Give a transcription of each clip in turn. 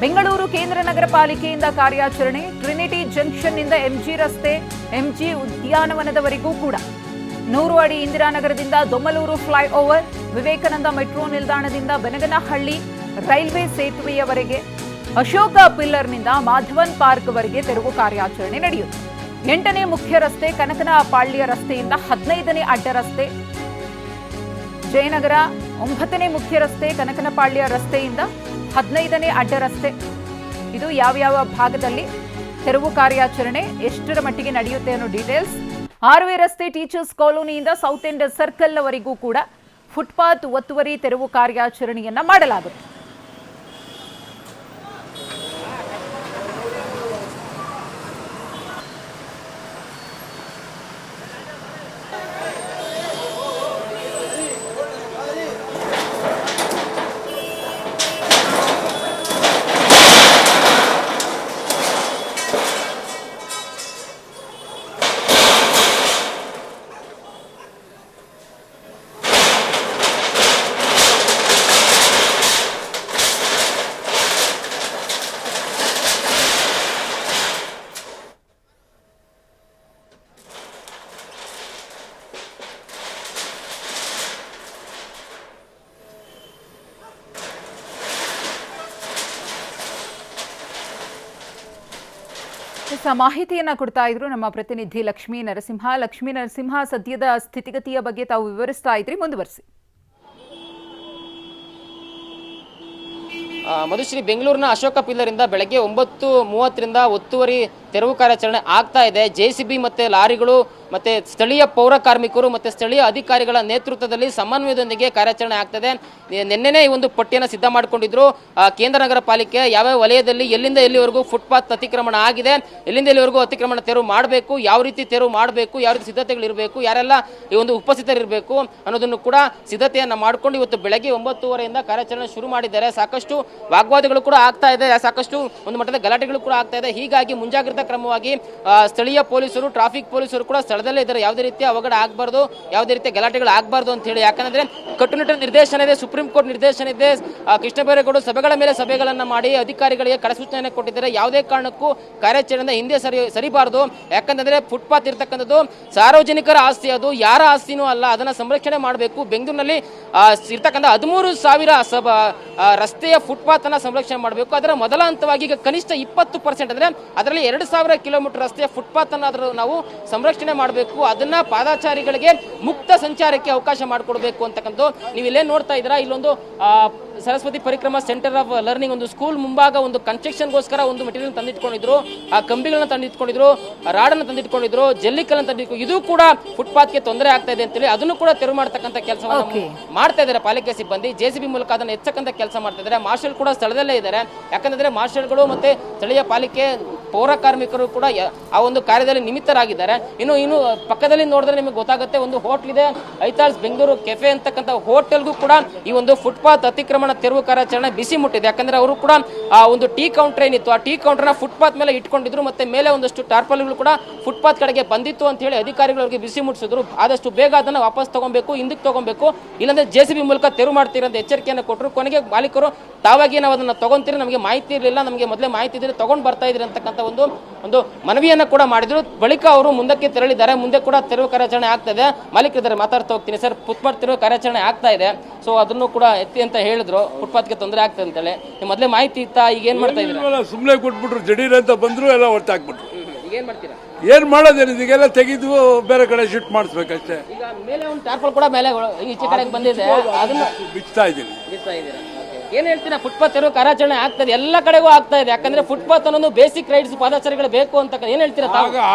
ಬೆಂಗಳೂರು ಕೇಂದ್ರ ನಗರ ಪಾಲಿಕೆಯಿಂದ ಕಾರ್ಯಾಚರಣೆ Trinity ಜಂಕ್ಷನ್ನಿಂದ MG ರಸ್ತೆ ಎಂಜಿ ಉದ್ಯಾನವನದವರೆಗೂ ಕೂಡ 100 ಅಡಿ ಇಂದಿರಾನಗರದಿಂದ ದೊಮ್ಮಲೂರು ಫ್ಲೈಓವರ್ ವಿವೇಕಾನಂದ ಮೆಟ್ರೋ ನಿಲ್ದಾಣದಿಂದ ಬೆನಗನಹಳ್ಳಿ ರೈಲ್ವೆ ಸೇತುವೆಯವರೆಗೆ ಅಶೋಕ ಪಿಲ್ಲರ್ನಿಂದ ಮಾಧವನ್ ಪಾರ್ಕ್ವರೆಗೆ ತೆರವು ಕಾರ್ಯಾಚರಣೆ ನಡೆಯುತ್ತೆ. 8ನೇ ಮುಖ್ಯ ರಸ್ತೆ ಕನಕನಪಾಳ್ಯ ರಸ್ತೆಯಿಂದ 15ನೇ ಅಡ್ಡ ರಸ್ತೆ ಜಯನಗರ 9ನೇ ಮುಖ್ಯ ರಸ್ತೆ ಕನಕನಪಾಳ್ಯ ರಸ್ತೆಯಿಂದ 15ನೇ ಅಡ್ಡ ರಸ್ತೆ. ಇದು ಯಾವ ಭಾಗದಲ್ಲಿ ತೆರವು ಕಾರ್ಯಾಚರಣೆ ಎಷ್ಟರ ಮಟ್ಟಿಗೆ ನಡೆಯುತ್ತೆ ಅನ್ನೋ ಡೀಟೇಲ್ಸ್. ಆರ್ವೆ ರಸ್ತೆ ಟೀಚರ್ಸ್ ಕಾಲೋನಿಯಿಂದ ಸೌತ್ ಎಂಡ್ ಸರ್ಕಲ್ವರೆಗೂ ಕೂಡ ಫುಟ್ಪಾತ್ ಒತ್ತುವರಿ ತೆರವು ಕಾರ್ಯಾಚರಣೆಯನ್ನ ಮಾಡಲಾಗುತ್ತೆ. ಮಾಹಿತಿಯನ್ನ ಕೊಡ್ತಾ ಇದ್ರು ನಮ್ಮ ಪ್ರತಿನಿಧಿ ಲಕ್ಷ್ಮೀ ನರಸಿಂಹ. ಸದ್ಯದ ಸ್ಥಿತಿಗತಿಯ ಬಗ್ಗೆ ತಾವು ವಿವರಿಸ್ತಾ ಇದ್ರಿ, ಮುಂದುವರಿಸಿ. ಮಧುಶ್ರೀ, ಬೆಂಗಳೂರಿನ ಅಶೋಕ ಪಿಲ್ಲರಿಂದ ಬೆಳಗ್ಗೆ 9:30 ಒತ್ತುವರಿ ತೆರವು ಕಾರ್ಯಾಚರಣೆ ಆಗ್ತಾ ಇದೆ. JCB ಮತ್ತೆ ಲಾರಿಗಳು ಮತ್ತೆ ಸ್ಥಳೀಯ ಪೌರ ಕಾರ್ಮಿಕರು ಮತ್ತೆ ಸ್ಥಳೀಯ ಅಧಿಕಾರಿಗಳ ನೇತೃತ್ವದಲ್ಲಿ ಸಮನ್ವಯದೊಂದಿಗೆ ಕಾರ್ಯಾಚರಣೆ ಆಗ್ತದೆ. ನಿನ್ನೆನೇ ಈ ಒಂದು ಪಟ್ಟಿಯನ್ನು ಸಿದ್ಧ ಮಾಡಿಕೊಂಡಿದ್ರು. ಕೇಂದ್ರ ನಗರ ಪಾಲಿಕೆ ಯಾವ್ಯಾವ ವಲಯದಲ್ಲಿ ಎಲ್ಲಿಂದ ಎಲ್ಲಿವರೆಗೂ ಫುಟ್ಪಾತ್ ಅತಿಕ್ರಮಣ ಆಗಿದೆ, ಎಲ್ಲಿಂದ ಎಲ್ಲಿವರೆಗೂ ಅತಿಕ್ರಮಣ ತೆರವು ಮಾಡಬೇಕು, ಯಾವ ರೀತಿ ತೆರವು ಮಾಡಬೇಕು, ಯಾವ ರೀತಿ ಸಿದ್ಧತೆಗಳಿರಬೇಕು, ಯಾರೆಲ್ಲ ಈ ಒಂದು ಉಪಸ್ಥಿತರಿರಬೇಕು ಅನ್ನೋದನ್ನು ಕೂಡ ಸಿದ್ಧತೆಯನ್ನ ಮಾಡಿಕೊಂಡು ಇವತ್ತು ಬೆಳಗ್ಗೆ 9:30 ಕಾರ್ಯಾಚರಣೆ ಶುರು ಮಾಡಿದ್ದಾರೆ. ಸಾಕಷ್ಟು ವಾಗ್ವಾದಗಳು ಕೂಡ ಆಗ್ತಾ ಇದೆ, ಸಾಕಷ್ಟು ಒಂದು ಮಟ್ಟದ ಗಲಾಟೆಗಳು ಕೂಡ ಆಗ್ತಾ ಇದೆ. ಹೀಗಾಗಿ ಮುಂಜಾಗ್ರತಾ ಕ್ರಮವಾಗಿ ಸ್ಥಳೀಯ ಪೊಲೀಸರು, ಟ್ರಾಫಿಕ್ ಪೊಲೀಸರು ಕೂಡ ಸ್ಥಳದಲ್ಲೇ ಇದ್ದಾರೆ. ಯಾವುದೇ ರೀತಿಯ ಅವಘಡ ಆಗಬಾರ್ದು, ಯಾವುದೇ ರೀತಿಯ ಗಲಾಟೆಗಳು ಆಗಬಾರ್ದು ಅಂತ ಹೇಳಿ. ಯಾಕಂದ್ರೆ ಕಟ್ಟುನಿಟ್ಟಿನ ನಿರ್ದೇಶನ ಇದೆ, ಸುಪ್ರೀಂ ಕೋರ್ಟ್ ನಿರ್ದೇಶನ ಇದೆ. ಕೃಷ್ಣ ಬೈರೇಗೌಡರು ಸಭೆಗಳ ಮೇಲೆ ಸಭೆಗಳನ್ನ ಮಾಡಿ ಅಧಿಕಾರಿಗಳಿಗೆ ಕಡಸೂಚನೆ ಕೊಟ್ಟಿದ್ದಾರೆ. ಯಾವುದೇ ಕಾರಣಕ್ಕೂ ಕಾರ್ಯಾಚರಣೆ ಹಿಂದೆ ಸರಿಬಾರದು. ಯಾಕಂತಂದ್ರೆ ಫುಟ್ಪಾತ್ ಇರ್ತಕ್ಕಂಥದ್ದು ಸಾರ್ವಜನಿಕರ ಆಸ್ತಿ, ಅದು ಯಾರ ಆಸ್ತಿನೂ ಅಲ್ಲ, ಅದನ್ನ ಸಂರಕ್ಷಣೆ ಮಾಡಬೇಕು. ಬೆಂಗಳೂರಿನಲ್ಲಿ ಇರ್ತಕ್ಕಂಥ 13,000 ರಸ್ತೆಯ ಫುಟ್ಪಾತ್ ಅನ್ನ ಸಂರಕ್ಷಣೆ ಮಾಡಬೇಕು. ಅದರ ಮೊದಲ ಹಂತವಾಗಿ ಈಗ ಕನಿಷ್ಠ 20% ಅಂದ್ರೆ ಅದರಲ್ಲಿ 2,000 ಕಿಲೋಮೀಟರ್ ರಸ್ತೆಯ ಫುಟ್ಪಾತ್ ಅನ್ನ ನಾವು ಸಂರಕ್ಷಣೆ ಮಾಡಬೇಕು. ಅದನ್ನ ಪಾದಚಾರಿಗಳಿಗೆ ಮುಕ್ತ ಸಂಚಾರಕ್ಕೆ ಅವಕಾಶ ಮಾಡಿಕೊಡ್ಬೇಕು ಅಂತಕ್ಕಂಥ ನೀವು ಇಲ್ಲೇ ನೋಡ್ತಾ ಇದ್ದೀರಾ. ಇಲ್ಲೊಂದು Saraswati Parikrama centre of learning ಒಂದು ಸ್ಕೂಲ್ ಮುಂಭಾಗ ಒಂದು ಕನ್ಸ್ಟ್ರಕ್ಷನ್ಗೋಸ್ಕರ ಒಂದು ಮೆಟೀರಿಯಲ್ ತಂದಿಟ್ಕೊಂಡಿದ್ರು, ಆ ಕಂಬಿಗಳನ್ನ ತಂದಿಟ್ಕೊಂಡಿದ್ರು, ರಾಡನ್ನು ತಂದಿಟ್ಕೊಂಡಿದ್ರು, ಜಲ್ಲಿಕಲ್ಲನ್ನು ತಂದಿಟ್ಕೊಂಡು ಇದು ಕೂಡ ಫುಟ್ಪಾತ್ಗೆ ತೊಂದರೆ ಆಗ್ತಾ ಇದೆ ಅಂತೇಳಿ ಅದನ್ನು ಕೂಡ ತೆರವು ಮಾಡತಕ್ಕಂಥ ಕೆಲಸವನ್ನು ಮಾಡ್ತಾ ಇದ್ದಾರೆ ಪಾಲಿಕೆ ಸಿಬ್ಬಂದಿ. JCB ಮೂಲಕ ಅದನ್ನು ಎಚ್ಚಕ್ಕಂತ ಕೆಲಸ ಮಾಡ್ತಾ ಇದ್ದಾರೆ. ಮಾರ್ಷಲ್ ಕೂಡ ಸ್ಥಳದಲ್ಲೇ ಇದ್ದಾರೆ. ಯಾಕಂದ್ರೆ ಮಾರ್ಷಲ್ಗಳು ಮತ್ತೆ ಸ್ಥಳೀಯ ಪಾಲಿಕೆ ಪೌರ ಕಾರ್ಮಿಕರು ಕೂಡ ಆ ಒಂದು ಕಾರ್ಯದಲ್ಲಿ ನಿಮಿತ್ತರಾಗಿದ್ದಾರೆ. ಇನ್ನು ಪಕ್ಕದಲ್ಲಿ ನೋಡಿದ್ರೆ ನಿಮಗೆ ಗೊತ್ತಾಗುತ್ತೆ, ಒಂದು ಹೋಟೆಲ್ ಇದೆ, ಐತಾಳ್ಸ್ ಬೆಂಗಳೂರು ಕೆಫೆ ಅಂತಕ್ಕಂಥ ಹೋಟೆಲ್ಗೂ ಕೂಡ ಈ ಒಂದು ಫುಟ್ಪಾತ್ ಅತಿಕ್ರಮಣ ತೆರವು ಕಾರ್ಯಾಚರಣೆ ಬಿಸಿ ಮುಟ್ಟಿದೆ. ಯಾಕಂದ್ರೆ ಅವರು ಕೂಡ ಆ ಒಂದು ಟೀ ಕೌಂಟರ್ ಏನಿತ್ತು, ಆ ಟೀ ಕೌಂಟರ್ನ ಫುಟ್ಪಾತ್ ಮೇಲೆ ಇಟ್ಕೊಂಡಿದ್ರು. ಮತ್ತೆ ಮೇಲೆ ಒಂದಷ್ಟು ಟಾರ್ಪಲ್ಗಳು ಕೂಡ ಫುಟ್ಪಾತ್ ಕಡೆಗೆ ಬಂದಿತ್ತು ಅಂತ ಹೇಳಿ ಅಧಿಕಾರಿಗಳಿಗೆ ಬಿಸಿ ಮುಟ್ಟಿಸಿದ್ರು. ಆದಷ್ಟು ಬೇಗ ಅದನ್ನು ವಾಪಸ್ ತಗೊಬೇಕು, ಹಿಂದಕ್ಕೆ ತಗೊಬೇಕು, ಇಲ್ಲಾಂದ್ರೆ JCB ಮೂಲಕ ತೆರವು ಮಾಡ್ತೀರಿ ಅಂತ ಎಚ್ಚರಿಕೆಯನ್ನು ಕೊಟ್ಟರು. ಕೊನೆಗೆ ಮಾಲೀಕರು ತಾವಾಗಿ ನಾವು ಅದನ್ನು ತಗೊಂತೀರಿ, ನಮಗೆ ಮಾಹಿತಿ ಇರಲಿಲ್ಲ, ನಮಗೆ ಮೊದಲೇ ಮಾಹಿತಿ ಇದ್ರೆ ತಗೊಂಡು ಬರ್ತಾ ಇದ್ರಿ ಅಂತಕ್ಕಂಥ ಒಂದು ಮನವಿಯನ್ನು ಕೂಡ ಮಾಡಿದ್ರು. ಬಳಿಕ ಅವರು ಮುಂದಕ್ಕೆ ತೆರಳಿದ್ದಾರೆ. ಮುಂದೆ ಕೂಡ ತೆರವು ಕಾರ್ಯಾಚರಣೆ ಆಗ್ತದೆ. ಮಾಲೀಕರಿದ್ದಾರೆ, ಮಾತಾಡ್ತಾ ಹೋಗ್ತೀನಿ. ಸರ್, ಫುಟ್ಪಾತ್ ತೆರವು ಕಾರ್ಯಾಚರಣೆ ಆಗ್ತಾ ಇದೆ, ಸೊ ಅದನ್ನು ಕೂಡ ಎತ್ತಿ ಅಂತ ಹೇಳಿದ್ರು. ಫುಟ್ಪಾತ್ಗೆ ತೊಂದರೆ ಆಗ್ತದೆ ಅಂತೇಳಿ ಮೊದಲೇ ಮಾಹಿತಿ ಇತ್ತಾ? ಈಗ ಏನ್ ಮಾಡ್ತಾ ಇದ್ದೀರಾ? ಸುಮ್ಮನೆ ಕೊಟ್ಬಿಟ್ರು, ಜಡೀರ್ ಅಂತ ಬಂದ್ರು, ಎಲ್ಲ ಹೊರತಾಕ್ಬಿಟ್ರು. ಈಗ ಏನ್ ಮಾಡ್ತೀರಾ? ಏನ್ ಮಾಡೋದೇನು, ಇದೆಲ್ಲ ತೆಗೆದು ಬೇರೆ ಕಡೆ ಶಿಫ್ಟ್ ಮಾಡಿಸ್ಬೇಕಷ್ಟೇ. ಈಗ ಮೇಲೆ ಒಂದು ಟಾರ್ಪಲ್ ಕೂಡ ಮೇಲೆ ಈಚೆ ಕಡೆಗೆ ಬಂದಿದೆ, ಅದನ್ನ ಬಿಚ್ತಾ ಇದ್ದೀನಿ. ಏನ್ ಹೇಳ್ತೀರಾ? ಫುಟ್ಪಾತ್ ತೆರವು ಕಾರ್ಯಾಚರಣೆ ಆಗ್ತದೆ, ಎಲ್ಲ ಕಡೆಗೂ ಆಗ್ತಾ ಇದೆ. ಯಾಕಂದ್ರೆ ಫುಟ್ಪಾತ್ ಅನ್ನೋದು ಬೇಸಿಕ್ ರೈಟ್ಸ್ ಪಾದಚಾರಿಗಳು ಬೇಕು ಅಂತ ಏನ್ ಹೇಳ್ತೀರಾ?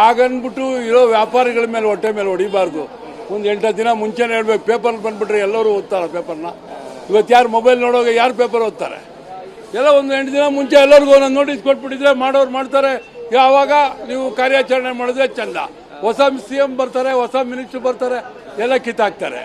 ಆಗನ್ಬಿಟ್ಟು ಇರೋ ವ್ಯಾಪಾರಿಗಳ ಮೇಲೆ ಹೊಟ್ಟೆ ಮೇಲೆ ಹೊಡಿಬಾರ್ದು. ಒಂದು 8 ದಿನ ಮುಂಚೆನೆ ಹೇಳ್ಬೇಕು. ಪೇಪರ್ ಬಂದ್ಬಿಟ್ರೆ ಎಲ್ಲರೂ ಓದ್ತಾರೆ ಪೇಪರ್ನ. ಇವತ್ತು ಯಾರು ಮೊಬೈಲ್ ನೋಡೋವಾಗ ಯಾರು ಪೇಪರ್ ಓದ್ತಾರೆ? ಎಲ್ಲ ಒಂದು 8 ದಿನ ಮುಂಚೆ ಎಲ್ಲರಿಗೂ ಒಂದೊಂದು ನೋಟಿಸ್ ಕೊಟ್ಬಿಟ್ಟಿದ್ರೆ ಮಾಡೋರು ಮಾಡ್ತಾರೆ. ಯಾವಾಗ ನೀವು ಕಾರ್ಯಾಚರಣೆ ಮಾಡಿದ್ರೆ ಚಂದ. ಹೊಸ CM ಬರ್ತಾರೆ, ಹೊಸ ಮಿನಿಸ್ಟರ್ ಬರ್ತಾರೆ, ಎಲ್ಲ ಕಿತ್ತಾಕ್ತಾರೆ.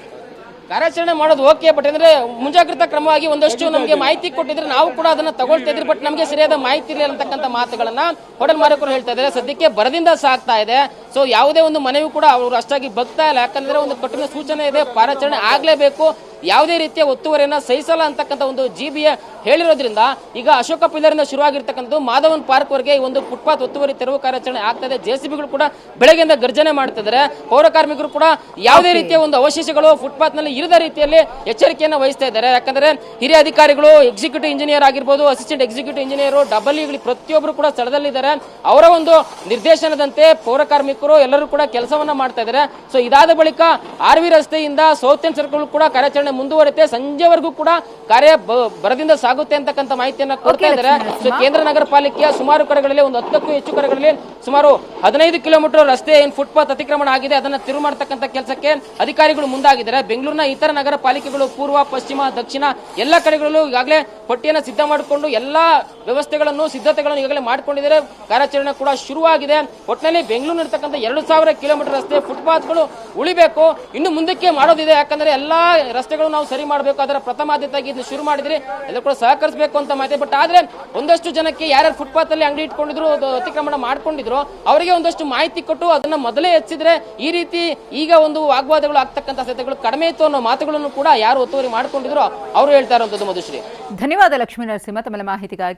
ಕಾರ್ಯಾಚರಣೆ ಮಾಡೋದು ಓಕೆ, ಬಟ್ ಅಂದ್ರೆ ಮುಂಜಾಗ್ರತಾ ಕ್ರಮವಾಗಿ ಒಂದಷ್ಟು ನಮಗೆ ಮಾಹಿತಿ ಕೊಟ್ಟಿದ್ರೆ ನಾವು ಕೂಡ ಅದನ್ನ ತಗೊಳ್ತಾ ಇದ್ರಿ. ಬಟ್ ನಮಗೆ ಸರಿಯಾದ ಮಾಹಿತಿ ಇಲ್ಲ ಅಂತಕ್ಕಂಥ ಮಾತುಗಳನ್ನ ಹೋಟೆಲ್ ಮಾಲೀಕರು ಹೇಳ್ತಾ ಇದ್ದಾರೆ. ಸದ್ಯಕ್ಕೆ ಬರದಿಂದ ಸಾಗ್ತಾ ಇದೆ. ಸೊ ಯಾವುದೇ ಒಂದು ಮನವಿ ಕೂಡ ಅವರು ಅಷ್ಟಾಗಿ ಬಗ್ತಾ ಇಲ್ಲ. ಯಾಕಂದ್ರೆ ಒಂದು ಕಠಿಣ ಸೂಚನೆ ಇದೆ, ಕಾರ್ಯಾಚರಣೆ ಆಗ್ಲೇಬೇಕು. ಯಾವುದೇ ರೀತಿಯ ಒತ್ತುವರಿಯನ್ನ ಸಹಿಸಲ್ಲ ಅಂತಕ್ಕಂಥ ಒಂದು ಜಿಬಿಯ ಹೇಳಿರೋದ್ರಿಂದ ಈಗ ಅಶೋಕ ಪಿಲ್ಲರ್ ಇಂದ ಶುರುವಾಗಿರ್ತಕ್ಕಂಥದ್ದು ಮಾಧವನ್ ಪಾರ್ಕ್ ವರೆಗೆ ಈ ಒಂದು ಫುಟ್ಪಾತ್ ಒತ್ತುವರಿ ತೆರವು ಕಾರ್ಯಾಚರಣೆ ಆಗ್ತಾ ಇದೆ. ಜೆಸಿಬಿಗಳು ಕೂಡ ಬೆಳಗ್ಗೆಯಿಂದ ಗರ್ಜನೆ ಮಾಡ್ತಿದ್ದಾರೆ. ಪೌರ ಕಾರ್ಮಿಕರು ಕೂಡ ಯಾವುದೇ ರೀತಿಯ ಒಂದು ಅವಶೇಷಗಳು ಫುಟ್ಪಾತ್ ನಲ್ಲಿ ಇರದ ರೀತಿಯಲ್ಲಿ ಎಚ್ಚರಿಕೆಯನ್ನು ವಹಿಸ್ತಾ ಇದ್ದಾರೆ. ಯಾಕಂದ್ರೆ ಹಿರಿಯ ಅಧಿಕಾರಿಗಳು, ಎಕ್ಸಿಕ್ಯೂಟಿವ್ ಇಂಜಿನಿಯರ್ ಆಗಿರ್ಬೋದು, ಅಸಿಸ್ಟೆಂಟ್ ಎಕ್ಸಿಕ್ಯೂಟಿವ್ ಇಂಜಿನಿಯರ್, ಡಬಲ್ ಪ್ರತಿಯೊಬ್ಬರು ಕೂಡ ಸ್ಥಳದಲ್ಲಿದ್ದಾರೆ. ಅವರ ಒಂದು ನಿರ್ದೇಶನದಂತೆ ಪೌರ ಕಾರ್ಮಿಕರು ಎಲ್ಲರೂ ಕೂಡ ಕೆಲಸವನ್ನ ಮಾಡ್ತಾ ಇದ್ದಾರೆ. ಸೊ ಇದಾದ ಬಳಿಕ ಆರ್ವಿ ರಸ್ತೆಯಿಂದ ಸೌತ್ ಎಂಡ್ ಸರ್ಕಲ್ ಕೂಡ ಕಾರ್ಯಾಚರಣೆ ಮುಂದುವರಿಯುತ್ತೆ. ಸಂಜೆವರೆಗೂ ಕೂಡ ಕಾರ್ಯ ಬರದಿಂದ ಸಾಗುತ್ತೆ ಅಂತಕ್ಕಂಥ ಮಾಹಿತಿಯನ್ನ ಕೊಡ್ತಾ ಇದ್ದಾರೆ. ಸೊ ಕೇಂದ್ರ ನಗರ ಪಾಲಿಕೆಯ ಸುಮಾರು ಕಡೆಗಳಲ್ಲಿ, ಒಂದು 10ಕ್ಕೂ ಹೆಚ್ಚು ಕಡೆಗಳಲ್ಲಿ ಸುಮಾರು 15 ಕಿಲೋಮೀಟರ್ ರಸ್ತೆ ಏನು ಫುಟ್ಪಾತ್ ಅತಿಕ್ರಮಣ ಆಗಿದೆ ಅದನ್ನ ತಿರುವು ಮಾಡತಕ್ಕಂಥ ಕೆಲಸಕ್ಕೆ ಅಧಿಕಾರಿಗಳು ಮುಂದಾಗಿದ್ದಾರೆ. ಬೆಂಗಳೂರಿನ ಇತರ ನಗರ ಪಾಲಿಕೆಗಳು ಪೂರ್ವ, ಪಶ್ಚಿಮ, ದಕ್ಷಿಣ ಎಲ್ಲ ಕಡೆಗಳಲ್ಲೂ ಈಗಾಗಲೇ ಪಟ್ಟಿಯನ್ನು ಸಿದ್ಧ ಮಾಡಿಕೊಂಡು ಎಲ್ಲಾ ವ್ಯವಸ್ಥೆಗಳನ್ನು, ಸಿದ್ಧತೆಗಳನ್ನು ಈಗಾಗಲೇ ಮಾಡಿಕೊಂಡಿದ್ದಾರೆ. ಕಾರ್ಯಾಚರಣೆ ಕೂಡ ಶುರುವಾಗಿದೆ. ಒಟ್ಟಿನಲ್ಲಿ ಬೆಂಗಳೂರಿನರ್ತಕ್ಕಂಥ 2000 ಕಿಲೋಮೀಟರ್ ರಸ್ತೆ ಫುಟ್ಪಾತ್ಗಳು ಉಳಿಬೇಕು. ಇನ್ನು ಮುಂದಕ್ಕೆ ಮಾಡೋದಿದೆ. ಯಾಕಂದ್ರೆ ಎಲ್ಲಾ ರಸ್ತೆಗಳು ನಾವು ಸರಿ ಮಾಡಬೇಕು. ಅದರ ಪ್ರಥಮ ಆದ್ಯತೆಯಾಗಿ ಇದನ್ನು ಶುರು ಮಾಡಿದ್ರೆ ಎಲ್ಲರೂ ಕೂಡ ಸಹಕರಿಸಬೇಕು ಅಂತ ಮಾಹಿತಿ. ಬಟ್ ಆದ್ರೆ ಒಂದಷ್ಟು ಜನಕ್ಕೆ ಯಾರ್ಯಾರು ಫುಟ್ಪಾತ್ ಅಲ್ಲಿ ಅಂಗಡಿ ಇಟ್ಕೊಂಡಿದ್ರು, ಅತಿಕ್ರಮಣ ಮಾಡ್ಕೊಂಡಿದ್ರು, ಅವರಿಗೆ ಒಂದಷ್ಟು ಮಾಹಿತಿ ಕೊಟ್ಟು ಅದನ್ನ ಮೊದಲೇ ಹೆಚ್ಚಿದ್ರೆ ಈ ರೀತಿ ಈಗ ಒಂದು ವಾಗ್ವಾದಗಳು ಆಗ್ತಕ್ಕಂಥ ಸಾಧ್ಯತೆಗಳು ಕಡಿಮೆ ಇತ್ತು ಅನ್ನೋ ಮಾತುಗಳನ್ನು ಕೂಡ ಯಾರು ಒತ್ತುವರಿ ಮಾಡ್ಕೊಂಡಿದ್ರು ಅವರು ಹೇಳ್ತಾ ಇರುವಂತದ್ದು. ಮಧುಶ್ರೀ, ಧನ್ಯವಾದ ಲಕ್ಷ್ಮೀ ನರಸಿಂಹ ತಮ್ಮ ಮಾಹಿತಿಗಾಗಿ.